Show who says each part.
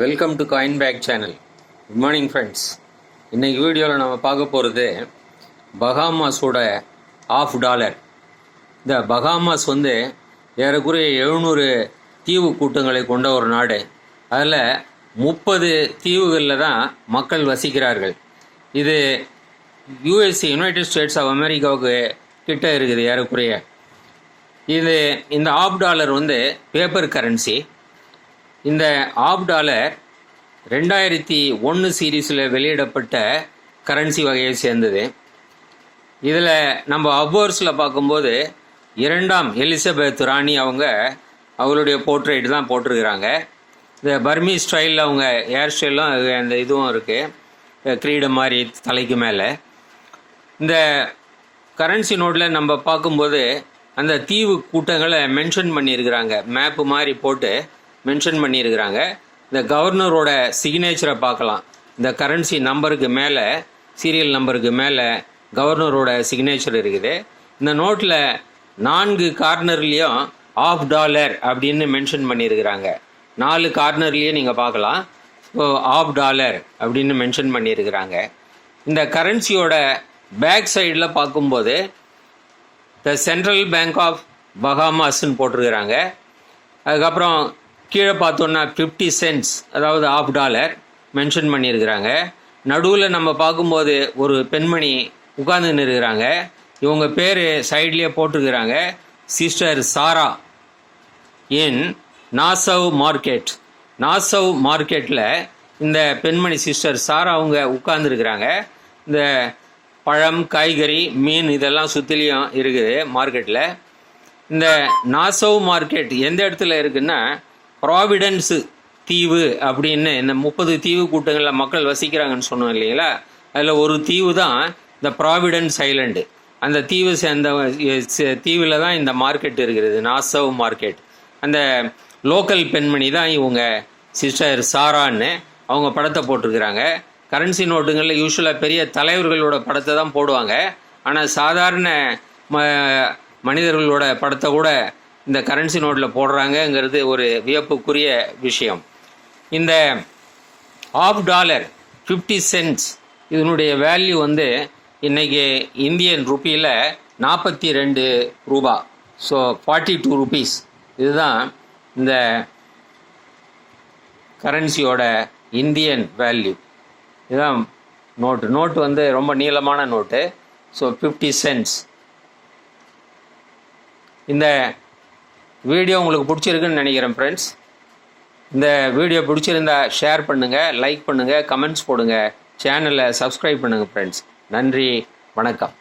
Speaker 1: Welcome to coin back channel. Good morning friends. இன்றைக்கி வீடியோவில் நம்ம பார்க்க போகிறது பஹாமாஸோட $1. இந்த பஹாமாஸ் ஏறக்குறைய 700 தீவு கூட்டங்களை கொண்ட ஒரு நாடு. அதில் 30 தீவுகளில் தான் மக்கள் வசிக்கிறார்கள். இது யுஎஸ்ஏ, யுனைடெட் ஸ்டேட்ஸ் ஆஃப் அமெரிக்காவுக்கு கிட்ட இருக்குது ஏறக்குறைய. இந்த $1 பேப்பர் கரன்சி. இந்த $1 2001 சீரீஸில் வெளியிடப்பட்ட கரன்சி வகையை சேர்ந்தது. இதில் நம்ம அப்வர்ஸில் பார்க்கும்போது 2ஆம் எலிசபெத் ராணி அவங்களுடைய போர்ட்ரேட் தான் போட்டிருக்கிறாங்க. இந்த பர்மி ஸ்டைலில் அவங்க ஹேர் ஸ்டைலும் அந்த இதுவும் இருக்குது, கிரீடம் மாதிரி தலைக்கு மேலே. இந்த கரன்சி நோட்டில் நம்ம பார்க்கும்போது அந்த தீவு கூட்டங்களை மென்ஷன் பண்ணியிருக்கிறாங்க, மேப்பு மாதிரி போட்டு மென்ஷன் பண்ணியிருக்கிறாங்க. இந்த கவர்னரோட சிக்னேச்சரை பார்க்கலாம். இந்த கரன்சி நம்பருக்கு மேலே, சீரியல் நம்பருக்கு மேலே கவர்னரோட சிக்னேச்சர் இருக்குது. இந்த நோட்டில் 4 கார்னர்லேயும் $1 அப்படின்னு மென்ஷன் பண்ணியிருக்கிறாங்க. 4 கார்னர்லேயும் நீங்கள் பார்க்கலாம். ஸோ $1 அப்படின்னு மென்ஷன் பண்ணியிருக்கிறாங்க. இந்த கரன்சியோட பேக் சைடில் பார்க்கும்போது த சென்ட்ரல் பேங்க் ஆஃப் பஹாமாஸ்ன்னு போட்டிருக்கிறாங்க. அதுக்கப்புறம் கீழே பார்த்தோன்னா 50 சென்ட்ஸ், அதாவது $1 மென்ஷன் பண்ணியிருக்கிறாங்க. நடுவில் நம்ம பார்க்கும்போது ஒரு பெண்மணி உட்கார்ந்துன்னு இருக்கிறாங்க. இவங்க பேர் சைட்லேயே போட்டிருக்கிறாங்க, சிஸ்டர் சாரா இன் நாசவ் மார்க்கெட். நாசவ் மார்க்கெட்டில் இந்த பெண்மணி சிஸ்டர் சாரா அவங்க உட்கார்ந்துருக்கிறாங்க. இந்த பழம், காய்கறி, மீன் இதெல்லாம் சுற்றிலையும் இருக்குது மார்க்கெட்டில். இந்த நாசவ் மார்க்கெட் எந்த இடத்துல இருக்குன்னா, ப்ராவிடன்ஸ் தீவு அப்படின்னு இந்த 30 தீவு கூட்டங்களில் மக்கள் வசிக்கிறாங்கன்னு சொன்னோம் இல்லைங்களா, அதில் ஒரு தீவு தான் இந்த ப்ராவிடன்ஸ் ஐலண்டு. அந்த தீவு சேர்ந்த தீவில் தான் இந்த மார்க்கெட் இருக்கிறது, நாசவ் மார்க்கெட். அந்த லோக்கல் பெண்மணி தான் இவங்க சிஸ்டர் சாரான்னு அவங்க படத்தை போட்டிருக்கிறாங்க. கரன்சி நோட்டுங்களில் யூஸ்வலாக பெரிய தலைவர்களோட படத்தை தான் போடுவாங்க. ஆனால் சாதாரண மனிதர்களோட படத்தை கூட இந்த கரன்சி நோட்டில் போடுறாங்கங்கிறது ஒரு வியப்புக்குரிய விஷயம். இந்த $1 50 சென்ட்ஸ் இதனுடைய வேல்யூ இன்றைக்கி இந்தியன் ருப்பியில் 42 ரூபா. So 42 rupees. இதுதான் இந்த கரன்சியோட இந்தியன் வேல்யூ. இதுதான் நோட்டு ரொம்ப நீளமான நோட்டு. So 50 cents. இந்த வீடியோ உங்களுக்கு பிடிச்சிருக்குன்னு நினைக்கிறேன் ஃப்ரெண்ட்ஸ். இந்த வீடியோ பிடிச்சிருந்தா ஷேர் பண்ணுங்கள், லைக் பண்ணுங்கள், கமெண்ட்ஸ் போடுங்க, சேனலை சப்ஸ்கிரைப் பண்ணுங்கள் ஃப்ரெண்ட்ஸ். நன்றி, வணக்கம்.